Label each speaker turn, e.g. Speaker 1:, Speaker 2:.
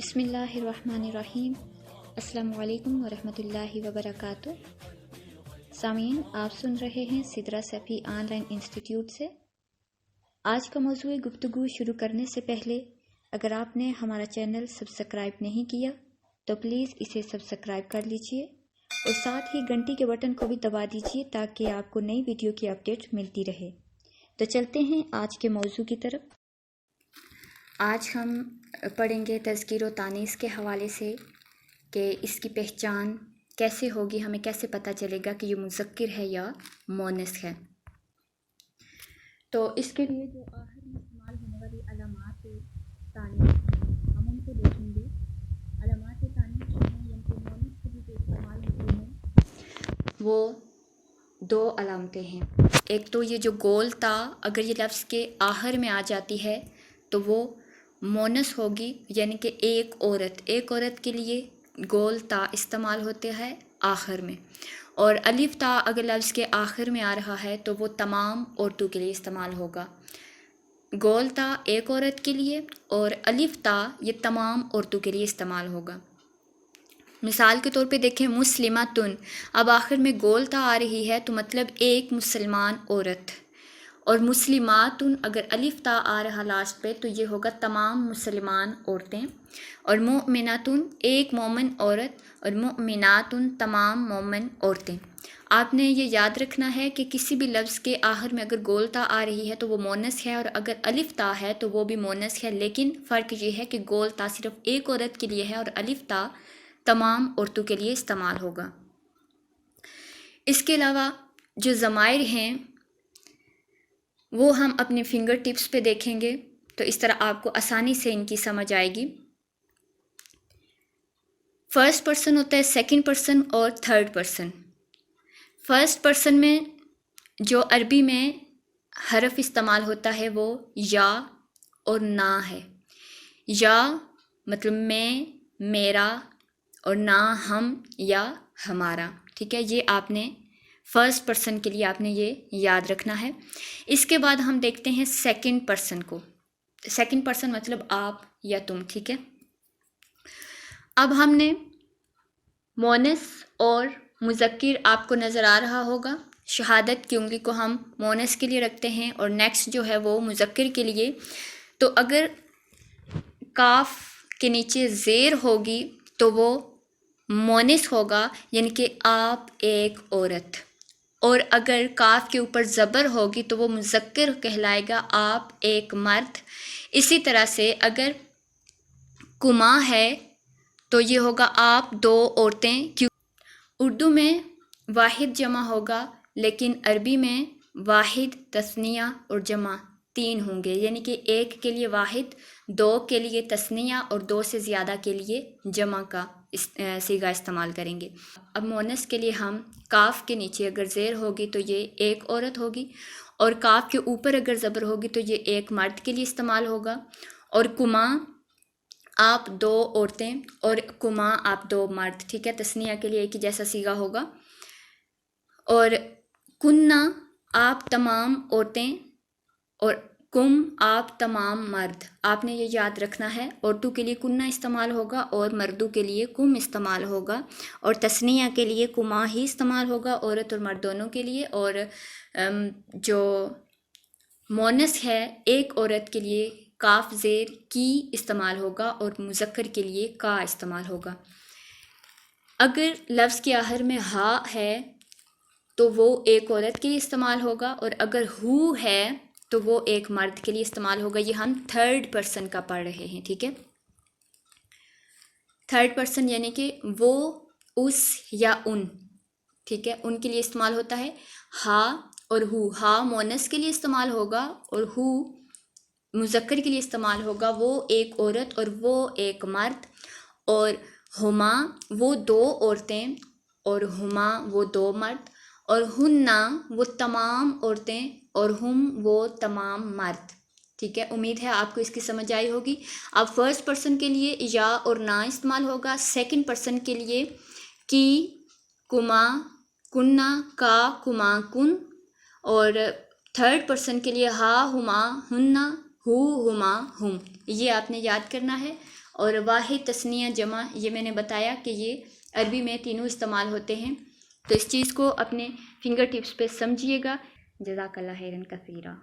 Speaker 1: بسم اللہ الرحمن الرحیم۔ السلام علیکم ورحمۃ اللہ وبرکاتہ۔ سامعین، آپ سن رہے ہیں Sidra Safi on line institute سے۔ آج کا موضوع گفتگو شروع کرنے سے پہلے اگر آپ نے ہمارا چینل سبسکرائب نہیں کیا تو پلیز اسے سبسکرائب کر لیجئے اور ساتھ ہی گھنٹی کے بٹن کو بھی دبا دیجئے تاکہ آپ کو نئی ویڈیو کی اپڈیٹ ملتی رہے۔ تو چلتے ہیں آج کے موضوع کی طرف۔ آج ہم پڑھیں گے تذکیر و تانیث کے حوالے سے کہ اس کی پہچان کیسے ہوگی، ہمیں کیسے پتہ چلے گا کہ یہ مذکر ہے یا مؤنث ہے۔ تو اس کے لیے جو آخر میں استعمال ہونے والی علامات تانیث ہم ان کو دیکھیں گے۔ علامات تانیث ہیں یعنی کہ مؤنث کے لیے جو استعمال ہوتی ہیں وہ دو علامتیں ہیں۔ ایک تو یہ جو گول تا اگر یہ لفظ کے آخر میں آ جاتی ہے تو وہ مؤنث ہوگی، یعنی کہ ایک عورت کے لیے گول تا استعمال ہوتا ہے آخر میں، اور الف تا اگر لفظ کے آخر میں آ رہا ہے تو وہ تمام عورتوں کے لیے استعمال ہوگا۔ گول تا ایک عورت کے لیے اور الف تا یہ تمام عورتوں کے لیے استعمال ہوگا۔ مثال کے طور پہ دیکھیں مسلماتن، اب آخر میں گول تا آ رہی ہے تو مطلب ایک مسلمان عورت، اور مسلماتن اگر الف تا آ رہا لاسٹ پہ تو یہ ہوگا تمام مسلمان عورتیں، اور مؤمناتن ایک مومن عورت، اور مؤمناتن تمام مومن عورتیں۔ آپ نے یہ یاد رکھنا ہے کہ کسی بھی لفظ کے آخر میں اگر گول تا آ رہی ہے تو وہ مؤنث ہے، اور اگر الف تا ہے تو وہ بھی مؤنث ہے، لیکن فرق یہ ہے کہ گول تا صرف ایک عورت کے لیے ہے اور الف تا تمام عورتوں کے لیے استعمال ہوگا۔ اس کے علاوہ جو ضمائر ہیں وہ ہم اپنے فنگر ٹپس پہ دیکھیں گے تو اس طرح آپ کو آسانی سے ان کی سمجھ آئے گی۔ فرسٹ پرسن ہوتا ہے، سیکنڈ پرسن اور تھرڈ پرسن۔ فرسٹ پرسن میں جو عربی میں حرف استعمال ہوتا ہے وہ یا اور نا ہے۔ یا مطلب میں، میرا، اور نا ہم یا ہمارا، ٹھیک ہے، یہ آپ نے فرسٹ پرسن کے لیے آپ نے یہ یاد رکھنا ہے۔ اس کے بعد ہم دیکھتے ہیں سیکنڈ پرسن کو۔ سیکنڈ پرسن مطلب آپ یا تم، ٹھیک ہے۔ اب ہم نے مؤنث اور مذکر آپ کو نظر آ رہا ہوگا۔ شہادت کی انگلی کو ہم مؤنث کے لیے رکھتے ہیں اور نیکسٹ جو ہے وہ مذکر کے لیے۔ تو اگر کاف کے نیچے زیر ہوگی تو وہ مؤنث ہوگا، یعنی کہ آپ ایک عورت، اور اگر کاف کے اوپر زبر ہوگی تو وہ مذکر کہلائے گا، آپ ایک مرد۔ اسی طرح سے اگر کما ہے تو یہ ہوگا آپ دو عورتیں۔ اردو میں واحد جمع ہوگا لیکن عربی میں واحد تثنیہ اور جمع تین ہوں گے، یعنی کہ ایک کے لیے واحد، دو کے لیے تثنیہ اور دو سے زیادہ کے لیے جمع کا صیغہ استعمال کریں گے۔ اب مؤنث کے لیے ہم کاف کے نیچے اگر زیر ہوگی تو یہ ایک عورت ہوگی، اور کاف کے اوپر اگر زبر ہوگی تو یہ ایک مرد کے لیے استعمال ہوگا، اور کما آپ دو عورتیں اور کما آپ دو مرد، ٹھیک ہے، تثنیہ کے لیے ایک ہی جیسا صیغہ ہوگا۔ اور کننا آپ تمام عورتیں اور کم آپ تمام مرد، آپ نے یہ یاد رکھنا ہے، عورتوں کے لیے کننا استعمال ہوگا اور مردوں کے لیے کم استعمال ہوگا، اور تثنیہ کے لیے کما ہی استعمال ہوگا عورت اور مرد دونوں کے لیے، اور جو مؤنث ہے ایک عورت کے لیے کاف زیر کی استعمال ہوگا اور مذکر کے لیے کا استعمال ہوگا۔ اگر لفظ کے آخر میں ہا ہے تو وہ ایک عورت کے لیے استعمال ہوگا، اور اگر ہو ہے تو وہ ایک مرد کے لیے استعمال ہوگا۔ یہ ہم تھرڈ پرسن کا پڑھ رہے ہیں، ٹھیک ہے۔ تھرڈ پرسن یعنی کہ وہ، اس یا ان، ٹھیک ہے، ان کے لیے استعمال ہوتا ہے۔ ہا اور ہو، ہا مؤنث کے لیے استعمال ہوگا اور ہو مذکر کے لیے استعمال ہوگا، وہ ایک عورت اور وہ ایک مرد، اور ہما وہ دو عورتیں اور ہما وہ دو مرد، اور ہننا وہ تمام عورتیں اور ہم وہ تمام مرد، ٹھیک ہے۔ امید ہے آپ کو اس کی سمجھ آئی ہوگی۔ اب فرسٹ پرسن کے لیے یا اور نا استعمال ہوگا، سیکنڈ پرسن کے لیے کی، کما، کننا، کا، کما، کن، اور تھرڈ پرسن کے لیے ہا، ہما، ہننا، ہو، ہما، ہم۔ یہ آپ نے یاد کرنا ہے اور واحد تثنیہ جمع یہ میں نے بتایا کہ یہ عربی میں تینوں استعمال ہوتے ہیں. تو اس چیز کو اپنے فنگر ٹپس پہ سمجھیے گا. جزاک اللہ خیرن کثیرا.